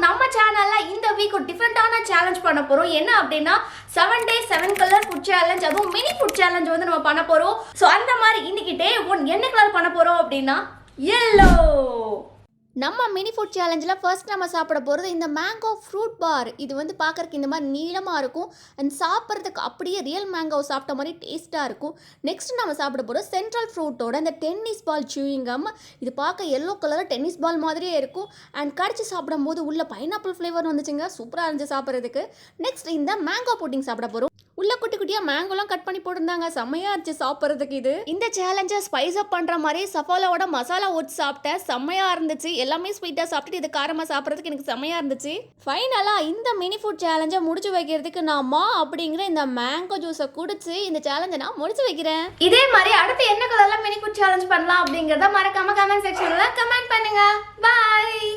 நம்ம சேனல்ல இந்த வீக் ஒரு டிஃபரெண்டான சேலஞ்ச் பண்ண போறோம். என்ன அப்படின்னா 7 days 7 color ஃபுட் சேலஞ்ச், அதுவும் மினி ஃபுட் சேலஞ்ச் வந்து நம்ம பண்ண போறோம். ஸோ அந்த மாதிரி இன்னைக்கு டே 1 என்ன கலர் பண்ண போறோம் அப்படின்னா yellow. நம்ம மினி ஃபுட் சேலஞ்சில் ஃபர்ஸ்ட் நம்ம சாப்பிட போகிறது இந்த மேங்கோ ஃப்ரூட் பார். இது வந்து பார்க்குறக்கு இந்த மாதிரி நீளமாக இருக்கும் அண்ட் சாப்பிட்றதுக்கு அப்படியே ரியல் மேங்கோ சாப்பிட்ட மாதிரி டேஸ்ட்டாக இருக்கும். நெக்ஸ்ட் நம்ம சாப்பிட போகிறோம் சென்ட்ரல் ஃப்ரூட்டோட இந்த டென்னிஸ் பால் சூயிங்கம். இது பார்க்க எல்லோ கலரில் டென்னிஸ் பால் மாதிரியே இருக்கும் அண்ட் கடிச்சு சாப்பிடும்போது உள்ள பைனாப்பிள் ஃப்ளேவர் வந்துச்சுங்க, சூப்பராக இருந்துச்சு சாப்பிட்றதுக்கு. நெக்ஸ்ட் இந்த மேங்கோ புட்டிங் சாப்பிட போகிறோம். உள்ள குட்டி குட்டியாக மேங்கோலாம் கட் பண்ணி போட்டிருந்தாங்க, செம்மையாக இருந்துச்சு சாப்பிட்றதுக்கு. இது இந்த சேலஞ்சை ஸ்பைஸ் அப் பண்ணுற மாதிரி சஃபாலாவோட மசாலா ஓட்ஸ் சாப்பிட்டேன், செம்மையாக இருந்துச்சு. எல்லாமே ஸ்வீட்டாக சாப்பிட்டுட்டு இது காரமாக சாப்பிட்றதுக்கு எனக்கு செம்மையாக இருந்துச்சு. ஃபைனலாக இந்த மினி ஃபுட் சேலஞ்சை முடிச்சு வைக்கிறதுக்கு நான் அப்படிங்கிற இந்த மேங்கோ ஜூஸை குடிச்சு இந்த சேலஞ்சை நான் முடிச்சு வைக்கிறேன். இதே மாதிரி அடுத்து என்ன கலர்ல மினி ஃபுட் சேலஞ்ச் பண்ணலாம் அப்படிங்கிறத மறக்காம கமெண்ட் செக்ஷனில் கமெண்ட் பண்ணுங்க. பாய்.